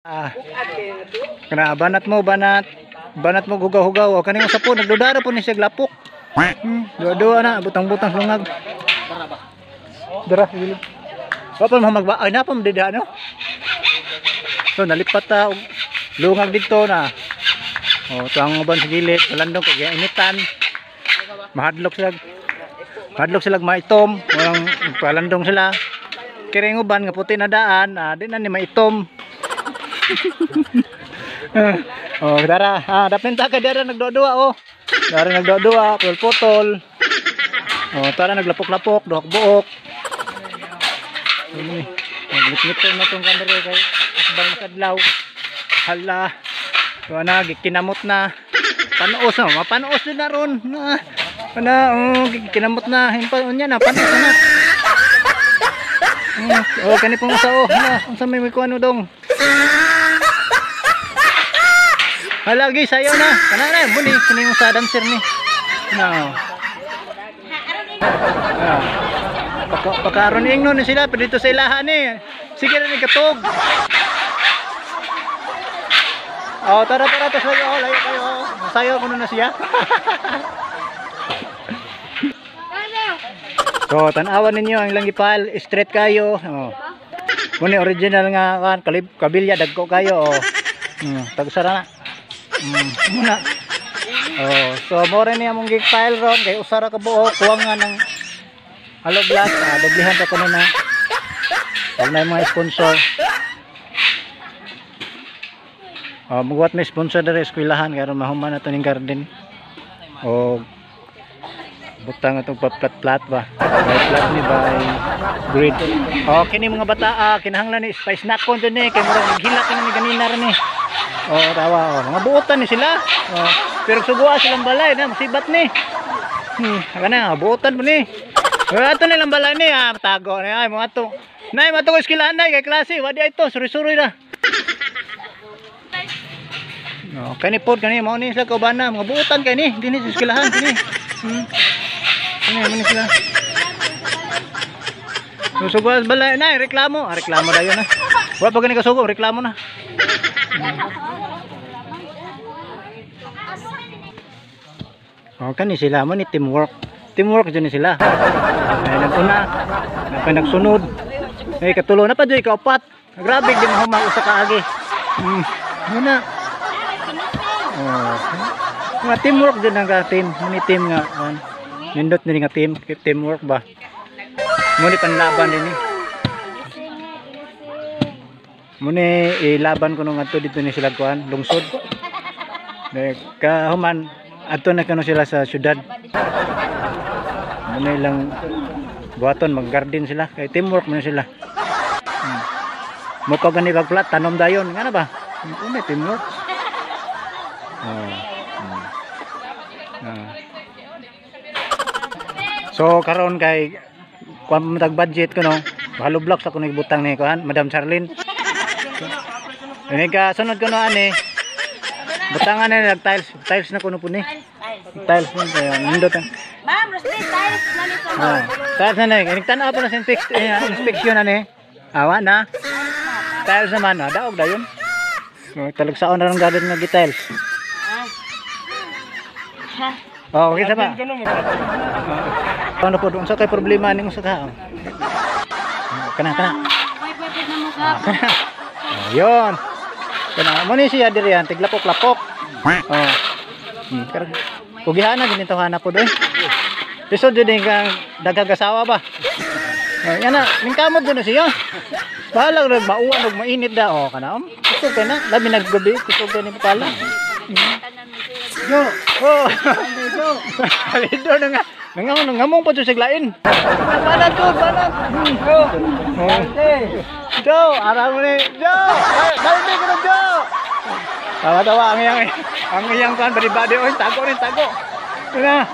Ah, kana banat mo banat. Banat mo hugaw-hugaw. O kaning usa po nagdudara po ni siya glapok. Duwa-duwa na butang-butang lungag. Dara gilid. Wa pa mo magba ay na pa mdida no. So nalipat ta og lungag dito na. O tuang uban sa gilid, kalandong kay initan. Mahadlok sila maitom, walang palandong sila. Kiring uban nga puti na daan, di na ni maitom. Oh, dara, dapenta ka dara nagdodua oh. Dara nagdodua, putol-putol. Oh, tara naglapok-lapok, duhok-buok. Ini, naglit-liton na tong kamera kay asbang nakadlaw. Hala. Tuwa na, kinamot na. Panoos na, mapanoos din na ron. Kinamot na. Himpaon niya na, panoos na. Kanipong usa oh. Unsa may kuano dong. Halagi sayo na. Kana na muni kining sa dancer ni. No. Pakaron ingnon ni sila pero dito sa ilahan ni. Sige ra ni katog. Oh, tara sayo. Oh, layo kayo. Sayo kuno na siya. So, tan-awan ninyo ang ilang ipal, straight kayo. Oh. Muni original nga kan kabilya dagko kayo. Oh. Tagsara na. Muna. Oh, so more ni among gig file ron kay usara ka buok kuwang nga ng Halo Black, daglihan ta kuno na. Wala na mga sponsor. Magwat may sponsor dere eskwelahan kay aron mahuman nato ning garden. O butang atong plat ba. Plat ni by grid. Kini mga bata kinahanglan ni spice snack kon ni kay murag naghila kini ni ganina ra ni. Tawa mga buotan ni sila. Pero suguha silang balay na masibat ni. Kana buotan mo ni. Ato nilang balay ni tago ni ay mga to. Nay mato ko eskwelahan nay kay klase wadi ito suri-suri ra. Kani pod kani mao ni sila kaubana mga buotan kay ni dinhi sa eskwelahan kini. Ano sila? Susugo balay na reklamo dayon na. Wa pa gani kasugo reklamo na. Kani sila mo ni teamwork dyan ni sila. Naguna nagsunod katulo na pa dyan kaupat grabe di mahumang usa ka agi muna mga teamwork dyan ang team muni team nga nindot nila nga teamwork ba muni panlaban din muni ilaban ko nung ato dito ni sila kuan lungsod kahuman ato na kano sila sa syudad muna ilang buhaton mag-garden sila kay teamwork muna sila mo pa gani pagplat tanom dayon nga na ba muna teamwork so karon kay kuan matag budget ko no Halo Blocks ako nagbutang ni kuan Madam Charlene ini ka sunod ko no ani butangan na nag tiles na kuno po ni tiles mo kaya nindot ma'am rusli tiles na nito tiles na ni tan-aw pa na sa inspection na ni awa na tiles naman daog dayon talagsaon na ng garden nga tiles okay sa ba ano po doon sa kay problema ning usa ka kana yon kana mo ni siya diri an tiglapok-lapok kugihan na ginito hanap po doy lisod din kang dagagasawa ba yan na mingkamot doon siya bahala nag mauwan og mainit da kana ito kay na labi naggabi ito kay ni pala yo alido na nga ngamong pa sa glain banat Jo arang ni Jo dali ko Jo tawa ang iyang kan badi-badi oy tago na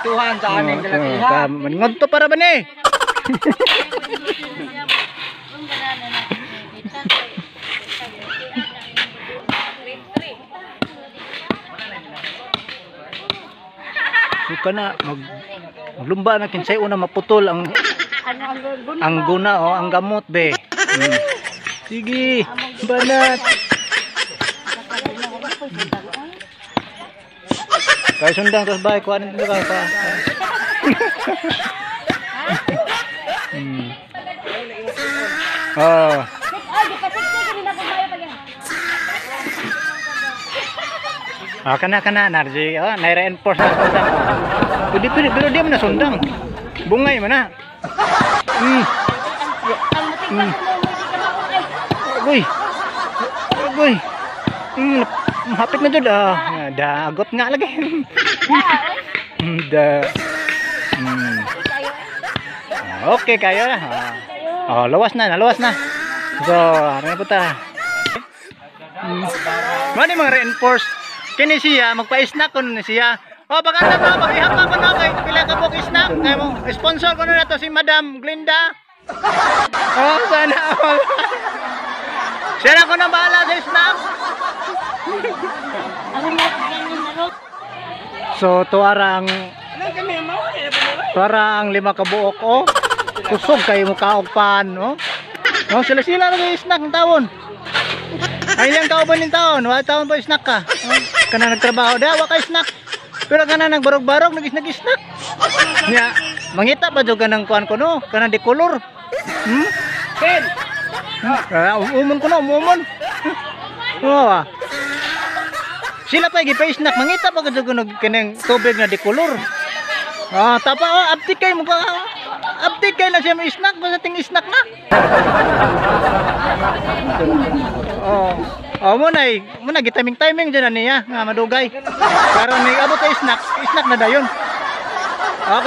Tuhan sa aming kalatihan mangonto para ba ni kana maglumba na kinsay una maputol ang guna ang gamot be sige banat po sundang. Kaya sundang tapos bahay kuha nito ka pa. Oh. Ay, di pa sexy kanina ko mayo pa yan. Ah, kana Narji. Oh, nai-reinforce na sundang. Pero dia mana sundang. Bungay mana. Ang matigpas mo Agoy. Agoy. Hapit na jud ah. Dagot nga lagi. Da. Okay kayo na. Oh, lawas na. So, ano po ta? Mani mga reinforce. Kini siya magpa-snack kun siya. Oh, baka na mag-ihapa ko na kay pila ka book snack. Kay mo sponsor ko na to si Madam Glinda. Oh, sana all. Siya na ko na bahala sa snack. So, tuarang lima ka buok oh. Kusog kayo mo kaogpan, no? No, sila na snack ng taon. Ay lang ka ba ning taon? Wa taon pa snack ka. Kana nagtrabaho da wa ka snack. Pero kana nagbarog-barog nag-snack. Nya, mangita pa jud kanang kuan ko no, kana di color. Pen. Umon ko no, umon. Oh. Sila pa gi-snack, mangita pa jud kanang tubig na di color. Ah, tapa aptik kay mo ka. Update kayo na siya may snack, basta ting snack na. Muna gitiming dyan na niya, nga madugay. Pero may abot ay snack na dayon.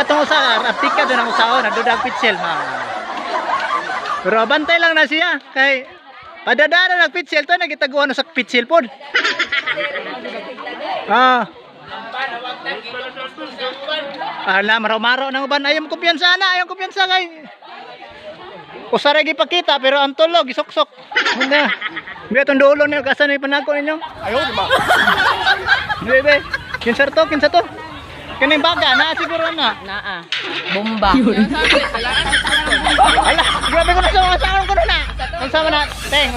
Katong usa, update ka doon ang usaon, nadudag pitsel. Pero bantay lang na siya, kay padadara nagpitsel to, nagitaguan sa pitsel pod. Ala maro-maro nang uban ayong kumpiyansa kay usara gi pakita pero ang tulog isuksok. Nga. Biya tong dulo niyo kasan ni panako ninyo. Ayo di ba? Bebe, kinsa to? Kining baga na siguro na. Naa. Bomba. Ala, grabe ko na sa ko na. Unsama na, teng.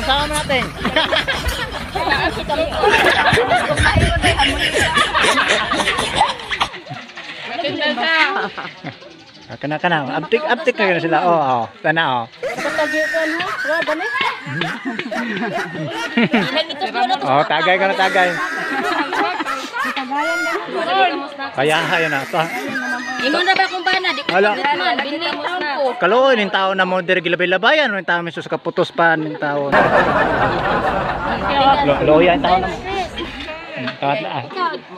Kana uptik na sila. Oh, sana oh. Patagian ha? Wa ba ni? Oh, tagay ka na tagay. Tagayan na. Kaya hayo na to. Ingon na ba kung bana di ko man bining taon ko. Kalo ning taon na mo diri gilabay-labayan ning taon mesus ka putos pa ning taon. Loya ning taon.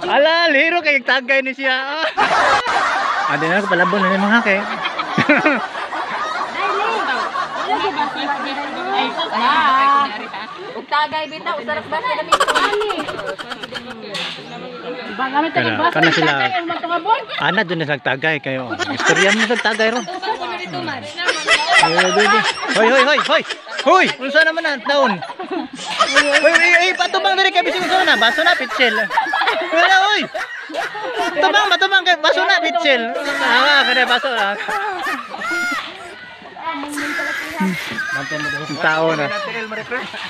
Ala, liro kay tagay ni siya. Ade na ko palabon na mga kay. Tagay bitaw usarak ba sila ani. Bangami tagay bas. Kana sila. Ana dun na tagay kayo. Istorya mo sa tagay ron. Hoy, unsa naman na taon? Hoy, patubang diri kay bisig unsa na? Baso na pitsel. Wala hoy. Matubang kay baso na pitsel. Kada baso na. Taon na.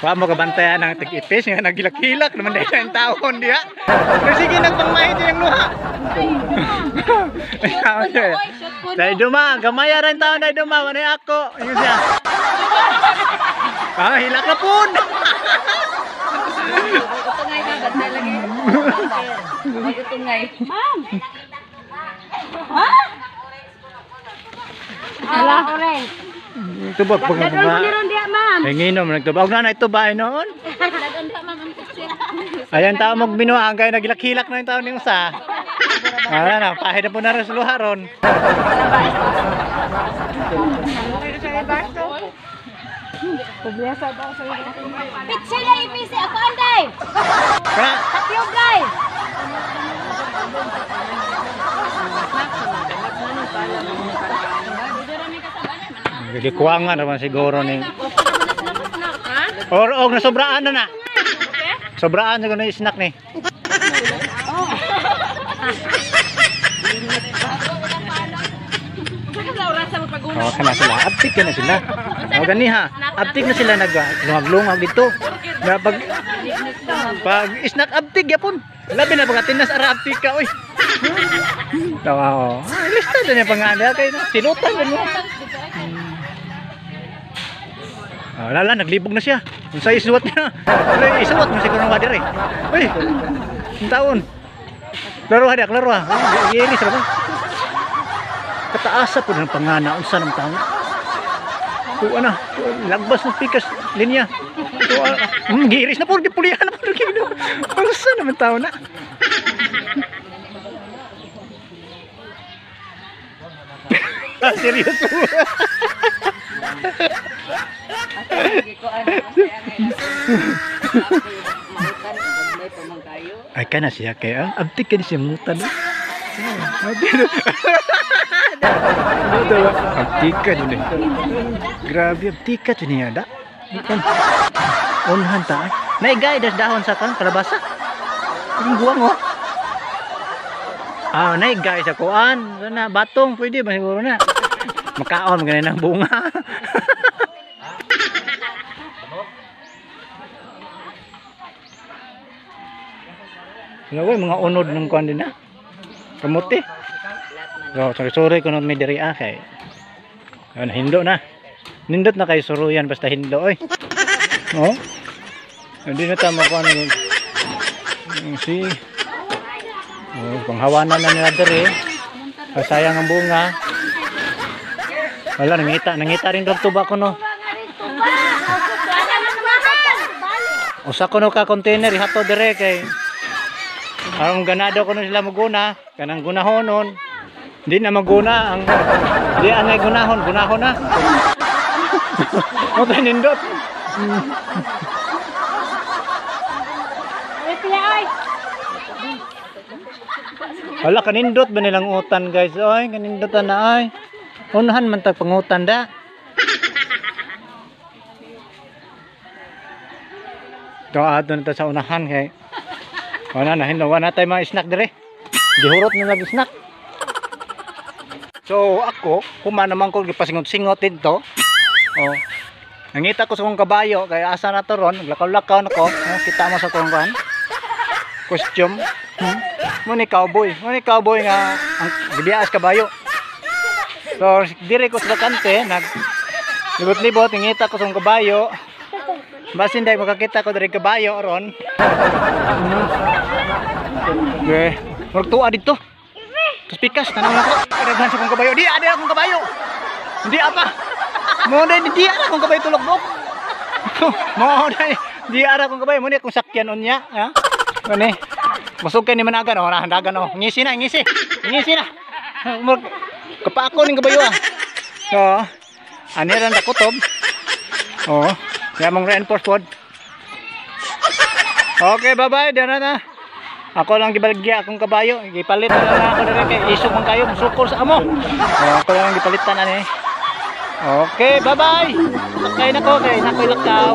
Wa mo ka bantayan ang tig-ipis nga nagilak-hilak naman dahil ang taon diha. Pero sige nagpangmahit yung luha. Dahil duma, gamaya rin taon dahil duma, manay ako. Yun siya. Hilak na pun. Utungay ka, bantay lagi. Utungay. Ma'am! Ha? Ala, orange. Tubag pag mga. Hinginom nagtubag na ito ba noon? Ayan tao magbinuang kay nagilak-hilak na yung tao ning usa. Na pahid na po na rin sa luha ron. Pitsel na ipisi ako anday. Tatyog guys. Jadi kuangan naman siguro ning. Or na sobraan na. Sobraan siguro na snack ni. Oh, kana sila. Aptik na sila. Oh, gani ha. Aptik na sila naglungag-lungag dito. Na pag snack abtig yapon. Labi na pag tinas ara abtig ka oy. Tawa ko. Lista din yung panganda kay na. Sinutan din mo. Lala, naglibog na siya. Kung sa isuwat niya. Isuwat mo siguro ng wadir eh. Uy, ang taon. Klaro ha, klaro ha. Iilis na ba? Kataasa po ng pangana. Unsa ng taon. Tuwa na. Lagbas ng pikas linya. Tuwa. Giiris na po. Pulihan na po. Unsa naman taon na. Seryoso. Ay ka na siya kaya abtik ka na siya mutan. Abtik ka din eh. Grabe abtik ka din niya da. Unhan ta ay. Naigay das dahon sa kang kalabasa. Ang buwang oh. Naigay sa kuan. Sana batong pwede ba siguro na. Makaon ganyan ng bunga. Mga unod ng kuan din na. Kamuti. So, sorry ko nung may diri kay. Hindo na. Nindot na kay suruyan basta hindo oy. Oh. Hindi na tama ko ano. Si panghawanan na nila diri. Sayang ang bunga. Wala nangita rin dog tuba ko no. Usa ko no ka container ihato dire kay ang ganado ko no sila maguna, kanang gunahonon. Hindi na maguna ang di angay gunahon na. O nindot. Wala kanindot ba nilang utan guys? Oy, kanindotan na ay. Unahan man tag pangutan da. Doado na ta sa unahan kay. Wala na hinlawan na tayo mga snack dire. Gihurot na nag snack. So ako, kuma naman ko gipasingot-singot dito. Oh. Nangita ko sa kong kabayo kay asa na to ron, lakaw-lakaw na ko. Kita mo sa kong kan. Costume. Muni cowboy nga ang gibias kabayo. So dire ko sa kante nag libot-libot ngita ko sa kong kabayo. Basin dai makakita ko dire kabayo ron. Okay, magtuwa dito. Terus pikas tanang ko. Kadaghan sa kong kabayo. Di ada akong kabayo. Hindi apa. Mo na di ada akong kabayo tulog-dog. Mo na di ada akong kabayo. Mo ni akong sakyan unya, ha? Ani. Masuk kay ni managan oh, handagan oh. Ngisi na. Kapako ning kabayo ah. So, ani ran da kutob. Oh, ya mong reinforce pod. Okay, bye-bye. Diyan na. Ako lang gibalagya akong kabayo. Gipalit na lang ako diri kay isog man kayo musukol sa amo. Ako lang gipalitan ani. Okay, bye-bye. Sakay na ko kay nakoy lakaw.